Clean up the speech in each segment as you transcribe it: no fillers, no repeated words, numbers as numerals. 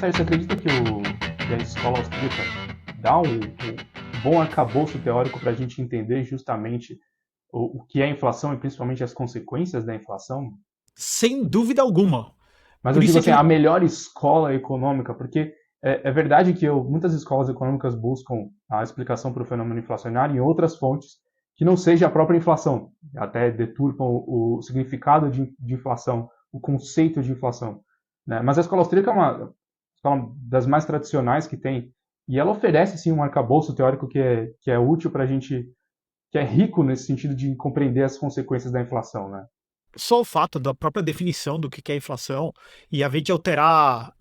Sérgio, você acredita que a escola austríaca dá um bom arcabouço teórico para a gente entender justamente o que é a inflação e principalmente as consequências da inflação? Sem dúvida alguma. Mas eu Por digo isso é assim, a que melhor escola econômica, porque é verdade que muitas escolas econômicas buscam a explicação para o fenômeno inflacionário em outras fontes que não seja a própria inflação, até deturpam o significado de inflação, o conceito de inflação. Né? Mas a escola austríaca é uma escola das mais tradicionais que tem, e ela oferece sim um arcabouço teórico que é útil para a gente, que é rico nesse sentido de compreender as consequências da inflação. Né? só o fato da própria definição do que é inflação e a vez de alterar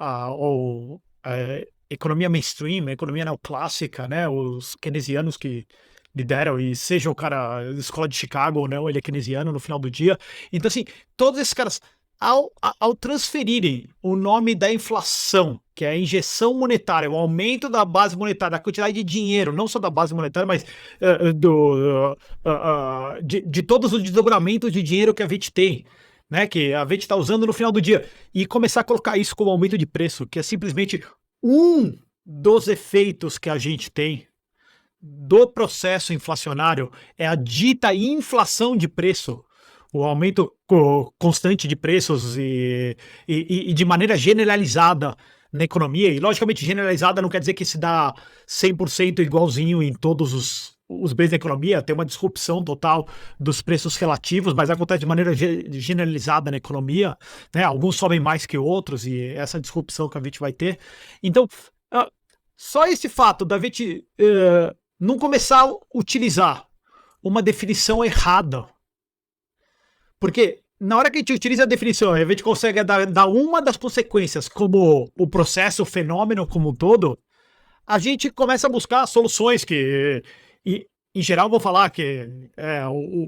economia mainstream, a economia neoclássica, né? Os keynesianos que lideram, e seja o cara da escola de Chicago ou não, ele é keynesiano no final do dia. Então, assim, todos esses caras, ao transferirem o nome da inflação, que é a injeção monetária, o aumento da base monetária, da quantidade de dinheiro, não só da base monetária, mas de todos os desdobramentos de dinheiro que a gente tem, né, que a gente está usando no final do dia, e começar a colocar isso como aumento de preço, que é simplesmente um dos efeitos que a gente tem do processo inflacionário, é a dita inflação de preço, o aumento constante de preços e de maneira generalizada na economia. E, logicamente, generalizada não quer dizer que se dá 100% igualzinho em todos os bens da economia, tem uma disrupção total dos preços relativos, mas acontece de maneira generalizada na economia, né? Alguns sobem mais que outros e essa disrupção que a gente vai ter. Então, só esse fato da gente não começar a utilizar uma definição errada, porque na hora que a gente utiliza a definição, a gente consegue dar uma das consequências como o processo, o fenômeno como um todo, a gente começa a buscar soluções que, em geral, vou falar que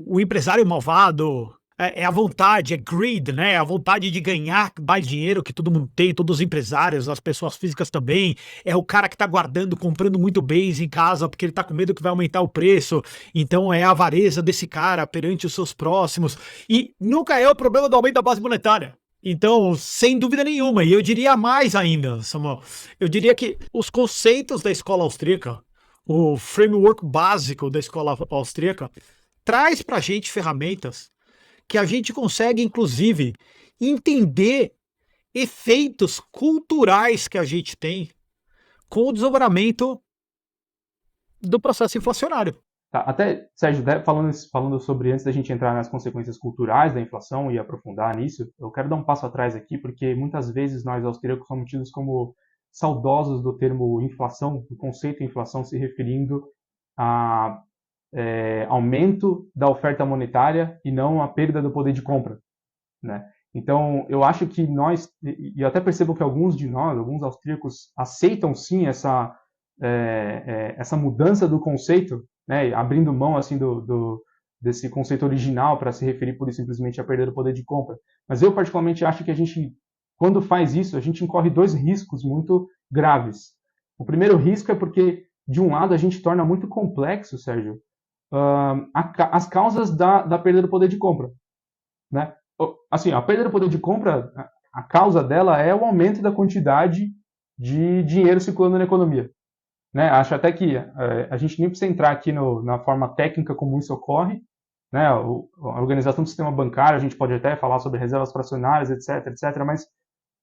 o empresário malvado é a vontade, é greed, né? É a vontade de ganhar mais dinheiro que todo mundo tem, todos os empresários, as pessoas físicas também. É o cara que tá guardando, comprando muito bens em casa porque ele tá com medo que vai aumentar o preço. Então é a avareza desse cara perante os seus próximos. E nunca é o problema do aumento da base monetária. Então, sem dúvida nenhuma, e eu diria mais ainda, Samuel, eu diria que os conceitos da escola austríaca, o framework básico da escola austríaca, traz para a gente ferramentas que a gente consegue, inclusive, entender efeitos culturais que a gente tem com o desdobramento do processo inflacionário. Tá, até, Sérgio, falando sobre, antes da gente entrar nas consequências culturais da inflação e aprofundar nisso, eu quero dar um passo atrás aqui, porque muitas vezes nós austríacos somos tidos como saudosos do termo inflação, do conceito inflação se referindo a aumento da oferta monetária e não a perda do poder de compra, né? Então, eu acho que nós, e eu até percebo que alguns de nós, alguns austríacos, aceitam sim essa mudança do conceito, né, abrindo mão assim desse conceito original para se referir pura e simplesmente a perder o poder de compra. Mas eu particularmente acho que a gente, quando faz isso, a gente incorre dois riscos muito graves. O primeiro risco é porque, de um lado, a gente torna muito complexo, Sérgio, as causas da perda do poder de compra, né? Assim, a perda do poder de compra, a causa dela é o aumento da quantidade de dinheiro circulando na economia, né? Acho até que a gente nem precisa entrar aqui na forma técnica como isso ocorre, né? A organização do sistema bancário, a gente pode até falar sobre reservas fracionárias, etc, etc, mas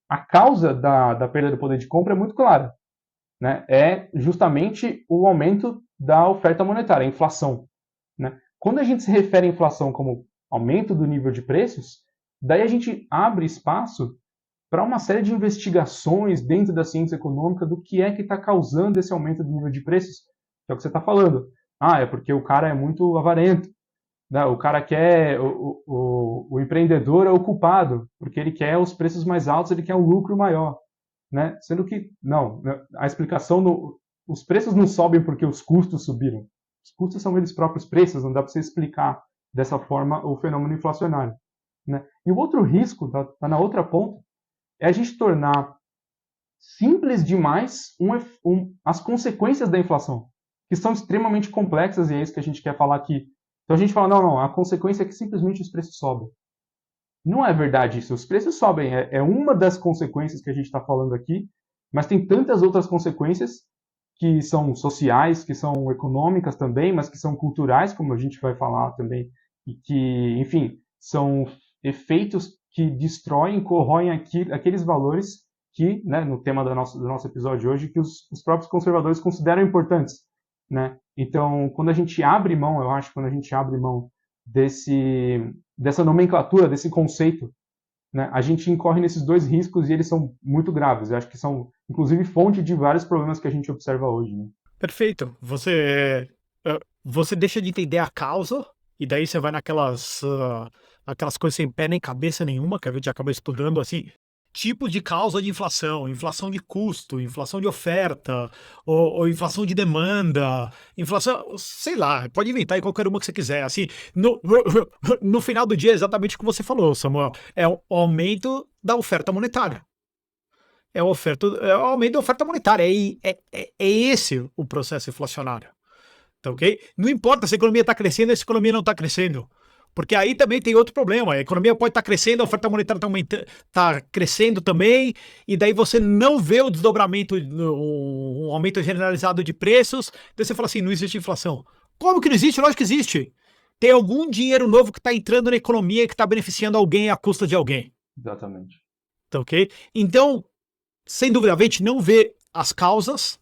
a causa da perda do poder de compra é muito clara, né? É justamente o aumento da oferta monetária, a inflação, né? Quando a gente se refere à inflação como aumento do nível de preços, daí a gente abre espaço para uma série de investigações dentro da ciência econômica do que é que está causando esse aumento do nível de preços, que é o que você está falando. Ah, é porque o cara é muito avarento, né? O cara quer, o empreendedor é o culpado, porque ele quer os preços mais altos, ele quer um lucro maior, né? Sendo que, não, a explicação, os preços não sobem porque os custos subiram. Os custos são eles próprios preços, não dá para você explicar dessa forma o fenômeno inflacionário, né? E o outro risco, tá na outra ponta, é a gente tornar simples demais as consequências da inflação, que são extremamente complexas e é isso que a gente quer falar aqui. Então a gente fala, não, a consequência é que simplesmente os preços sobem. Não é verdade isso, os preços sobem, é uma das consequências que a gente está falando aqui, mas tem tantas outras consequências que são sociais, que são econômicas também, mas que são culturais, como a gente vai falar também, e que, enfim, são efeitos que destroem, corroem aqueles valores que, né, no tema do nosso episódio hoje, que os próprios conservadores consideram importantes, né? Então, quando a gente abre mão, eu acho, quando a gente abre mão dessa nomenclatura, desse conceito, né, a gente incorre nesses dois riscos e eles são muito graves. Eu acho que são, inclusive, fonte de vários problemas que a gente observa hoje. Né? Perfeito. Você deixa de entender a causa e daí você vai aquelas coisas sem pé nem cabeça nenhuma, que a gente acaba estudando assim, tipo de causa de inflação, inflação de custo, inflação de oferta, ou inflação de demanda, inflação, sei lá, pode inventar em qualquer uma que você quiser. Assim, no final do dia é exatamente o que você falou, Samuel, é o aumento da oferta monetária. É o aumento da oferta monetária, é esse o processo inflacionário. Tá ok? Não importa se a economia está crescendo ou se a economia não está crescendo. Porque aí também tem outro problema. A economia pode estar crescendo, a oferta monetária está crescendo também, e daí você não vê o desdobramento, um aumento generalizado de preços. Daí você fala assim, não existe inflação. Como que não existe? Lógico que existe. Tem algum dinheiro novo que está entrando na economia e que está beneficiando alguém à custa de alguém. Exatamente. Tá ok? Então, sem dúvida, a gente não vê as causas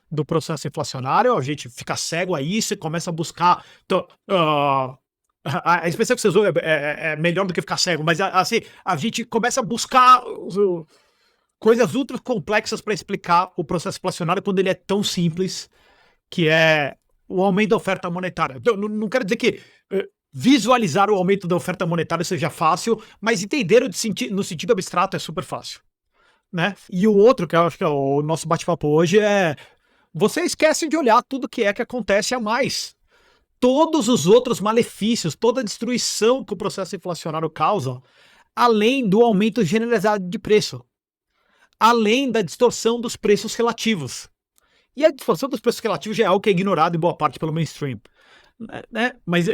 do processo inflacionário, a gente fica cego a isso e começa a buscar... a expressão que você usou é melhor do que ficar cego, mas assim, a gente começa a buscar coisas ultra complexas para explicar o processo inflacionário quando ele é tão simples, que é o aumento da oferta monetária. Não quero dizer que visualizar o aumento da oferta monetária seja fácil, mas entender no sentido abstrato é super fácil. Né? E o outro, que eu acho que é o nosso bate-papo hoje, é você esquece de olhar tudo que acontece a mais. Todos os outros malefícios, toda a destruição que o processo inflacionário causa, além do aumento generalizado de preço, além da distorção dos preços relativos. E a distorção dos preços relativos já é algo que é ignorado em boa parte pelo mainstream. Né? Mas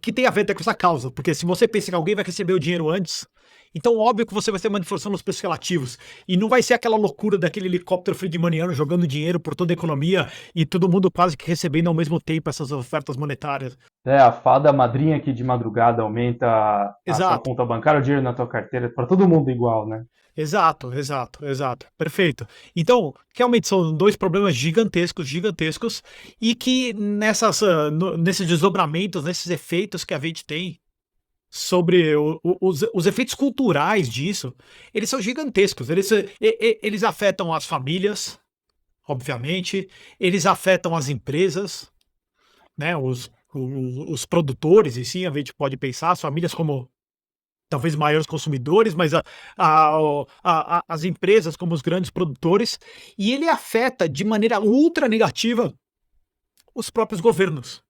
que tem a ver até com essa causa, porque se você pensa que alguém vai receber o dinheiro antes, então óbvio que você vai ter uma distorção nos preços relativos, e não vai ser aquela loucura daquele helicóptero friedmaniano jogando dinheiro por toda a economia e todo mundo quase que recebendo ao mesmo tempo essas ofertas monetárias. A fada madrinha que de madrugada aumenta a sua conta bancária, o dinheiro na tua carteira, para todo mundo igual, né? Exato. Perfeito. Então, realmente são dois problemas gigantescos, e que nesses desdobramentos, nesses efeitos que a gente tem sobre os efeitos culturais disso, eles são gigantescos. Eles afetam as famílias, obviamente, eles afetam as empresas, né? Os produtores, e sim, a gente pode pensar as famílias como talvez maiores consumidores, mas as empresas como os grandes produtores, e ele afeta de maneira ultra negativa os próprios governos.